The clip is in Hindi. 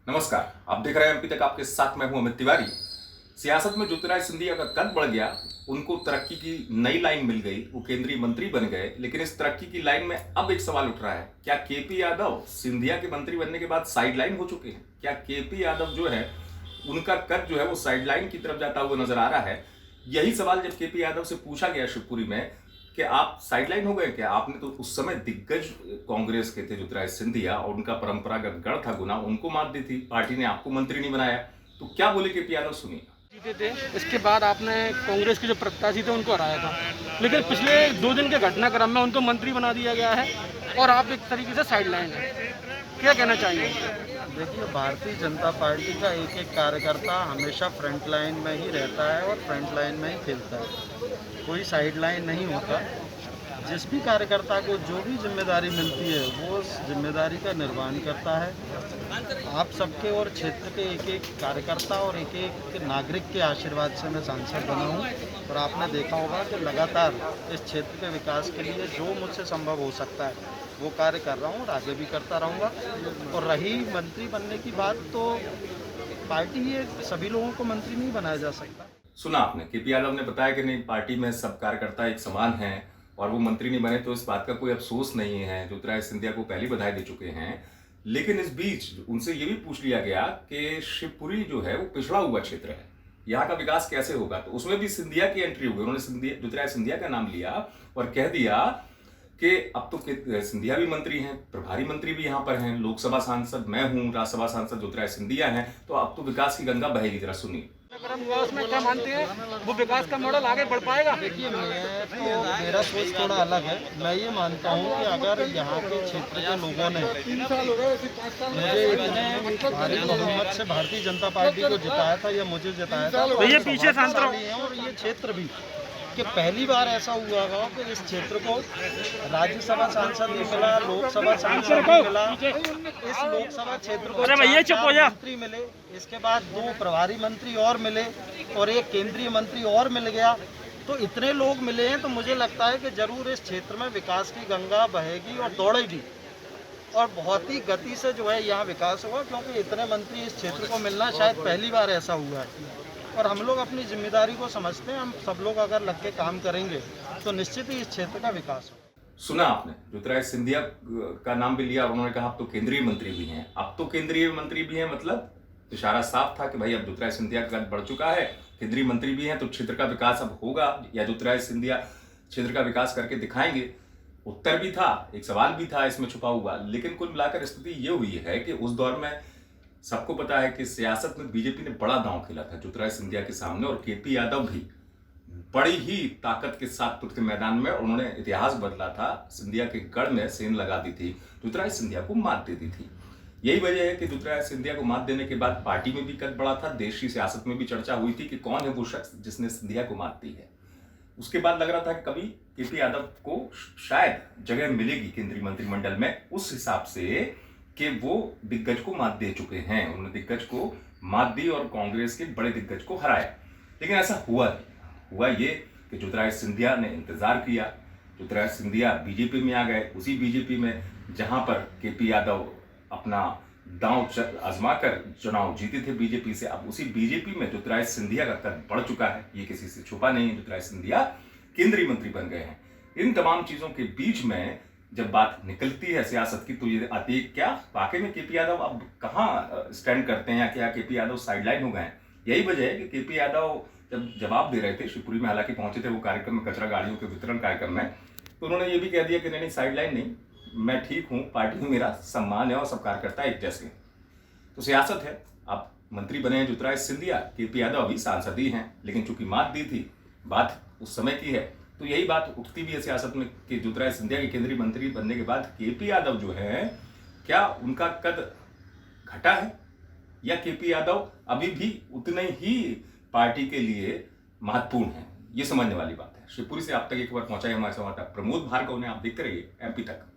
नमस्कार, आप देख रहे हैं एमपी तक, आपके साथ मैं हूं अमित तिवारी। सियासत में ज्योतिराय सिंधिया का कद बढ़ गया, उनको तरक्की की नई लाइन मिल गई, वो केंद्रीय मंत्री बन गए। लेकिन इस तरक्की की लाइन में अब एक सवाल उठ रहा है, क्या केपी यादव सिंधिया के मंत्री बनने के बाद साइड लाइन हो चुके हैं? क्या केपी यादव जो है, उनका कद जो है वो साइड लाइन की तरफ जाता हुआ नजर आ रहा है? यही सवाल जब केपी यादव से पूछा गया शिवपुरी में कि आप साइडलाइन हो गए क्या? आपने तो उस समय दिग्गज कांग्रेस के थे ज्योतिराय सिंधिया, और उनका परंपरागत गढ़ था गुना, उनको मात दी थी, पार्टी ने आपको मंत्री नहीं बनाया। तो क्या बोले केपी यादव, सुनिए। जीते थे, इसके बाद आपने कांग्रेस के जो प्रत्याशी थे उनको हराया था, लेकिन पिछले 2 दिन के घटनाक्रम में उनको मंत्री बना दिया गया है और आप एक तरीके से साइडलाइन है। क्या कहना चाहिए? देखिए, भारतीय जनता पार्टी का एक एक कार्यकर्ता हमेशा फ्रंट लाइन में ही रहता है और फ्रंट लाइन में ही खेलता है, कोई साइड लाइन नहीं होता। जिस भी कार्यकर्ता को जो भी जिम्मेदारी मिलती है वो उस जिम्मेदारी का निर्वहन करता है। आप सबके और क्षेत्र के एक एक कार्यकर्ता और एक एक नागरिक के आशीर्वाद से मैं सांसद बना हूँ, और आपने देखा होगा कि लगातार इस क्षेत्र के विकास के लिए जो मुझसे संभव हो सकता है वो कार्य कर रहा हूँ और आगे भी करता रहूँगा। और रही मंत्री बनने की बात, तो पार्टी ये सभी लोगों को मंत्री नहीं बनाया जा सकता। सुना आपने, केपी यादव ने बताया कि नहीं, पार्टी में सब कार्यकर्ता एक समान हैं और वो मंत्री नहीं बने तो इस बात का कोई अफसोस नहीं है। ज्योतिराय सिंधिया को पहले बधाई दे चुके हैं। लेकिन इस बीच उनसे ये भी पूछ लिया गया कि शिवपुरी जो है वो पिछड़ा हुआ क्षेत्र है, यहाँ का विकास कैसे होगा? तो उसमें भी सिंधिया की एंट्री हो गई। उन्होंने ज्योतिराय सिंधिया का नाम लिया और कह दिया कि अब तो सिंधिया भी मंत्री हैं, प्रभारी मंत्री भी यहाँ पर हैं, लोकसभा सांसद मैं हूँ, राज्यसभा सांसद ज्योतिराय सिंधिया हैं, तो अब तो विकास की गंगा बहेगी। जरा सुनिए। उसमें क्या मानते हैं, वो विकास का मॉडल आगे बढ़ पाएगा? देखिए, मेरा सोच थोड़ा अलग है। मैं ये मानता हूँ कि अगर यहाँ के क्षेत्र के लोगों ने मुझे इतने भारी बहुमत से भारतीय जनता पार्टी को जिताया था या मुझे जिताया था, तो ये पीछे सांसद और ये क्षेत्र भी कि पहली बार ऐसा हुआ होगा कि इस क्षेत्र को राज्यसभा सांसद भी मिला, लोकसभा सांसद भी मिला, इस लोकसभा क्षेत्र को 4 मंत्री मिले, इसके बाद 2 प्रभारी मंत्री और मिले और एक केंद्रीय मंत्री और मिल गया। तो इतने लोग मिले हैं, तो मुझे लगता है कि जरूर इस क्षेत्र में विकास की गंगा बहेगी और दौड़ेगी, और बहुत ही गति से जो है यहाँ विकास होगा, क्योंकि इतने मंत्री इस क्षेत्र को मिलना शायद पहली बार ऐसा हुआ है। और हम लोग अपनी जिम्मेदारी को समझते हैं। हम सब लोग अगर लग के काम करेंगे तो निश्चित ही इस क्षेत्र का विकास होगा। सुना आपने, ज्योतिराय सिंधिया का नाम भी लिया और उन्होंने कहा अब तो केंद्रीय मंत्री भी हैं। अब तो केंद्रीय मंत्री भी हैं, मतलब इशारा साफ था कि भाई अब ज्योतिराय सिंधिया का कद बढ़ चुका है, केंद्रीय मंत्री भी हैं, तो क्षेत्र का विकास अब होगा, या ज्योतिराय सिंधिया क्षेत्र का विकास करके दिखाएंगे। उत्तर भी था, एक सवाल भी था इसमें छुपा हुआ। लेकिन कुल मिलाकर स्थिति ये हुई है कि उस दौर में सबको पता है कि सियासत में बीजेपी ने बड़ा दांव खेला था ज्योतिराय सिंधिया के सामने, और केपी यादव भी बड़ी ही ताकत के साथ उठते मैदान में, और उन्होंने इतिहास बदला था। सिंधिया के गढ़ में सेंध लगा दी थी, ज्योतिराय सिंधिया को मात दे दी थी। यही वजह है कि ज्योतिराय सिंधिया को मात देने के बाद पार्टी में भी कद बढ़ा था, देश की सियासत में भी चर्चा हुई थी कि कौन है वो शख्स जिसने सिंधिया को मात दी है। उसके बाद लग रहा था कि कभी केपी यादव को शायद जगह मिलेगी केंद्रीय मंत्रिमंडल में, उस हिसाब से कि वो दिग्गज को मात दे चुके हैं। उन्होंने दिग्गज को मात दी और कांग्रेस के बड़े दिग्गज को हराया। लेकिन ऐसा हुआ नहीं। हुआ ये कि ज्योतिराय सिंधिया ने इंतजार किया, ज्योतिराय सिंधिया बीजेपी में आ गए। उसी बीजेपी में जहां पर केपी यादव अपना दांव आजमा कर चुनाव जीते थे बीजेपी से, अब उसी बीजेपी में ज्योतिराय सिंधिया का कद बढ़ चुका है, ये किसी से छुपा नहीं है। ज्योतिराय सिंधिया केंद्रीय मंत्री बन गए हैं। इन तमाम चीजों के बीच में जब बात निकलती है सियासत की, तो ये आती है क्या वाकई में केपी यादव अब कहाँ स्टैंड करते हैं, या क्या केपी यादव साइडलाइन हो गए हैं? यही वजह है कि केपी यादव जब जवाब दे रहे थे, शिवपुरी में हालांकि पहुंचे थे वो कार्यक्रम में, कचरा गाड़ियों के वितरण कार्यक्रम में, तो उन्होंने ये भी कह दिया कि नहीं साइडलाइन नहीं, मैं ठीक हूँ, पार्टी में मेरा सम्मान है और सब कार्यकर्ता एक जैसे हैं। तो सियासत है। अब मंत्री बने हैं ज्योतिराय सिंधिया, केपी यादव अभी सांसद ही हैं, लेकिन चूंकि मात दी थी, बात उस समय की है, तो यही बात उठती भी है सियासत में कि ज्योतिराय सिंधिया के केंद्रीय मंत्री बनने के बाद केपी यादव जो है, क्या उनका कद घटा है, या केपी यादव अभी भी उतने ही पार्टी के लिए महत्वपूर्ण है? ये समझने वाली बात है। शिवपुरी से आप तक एक बार पहुंचाए हमारे संवाददाता प्रमोद भार्गव ने। आप देखते रहिए एमपी तक।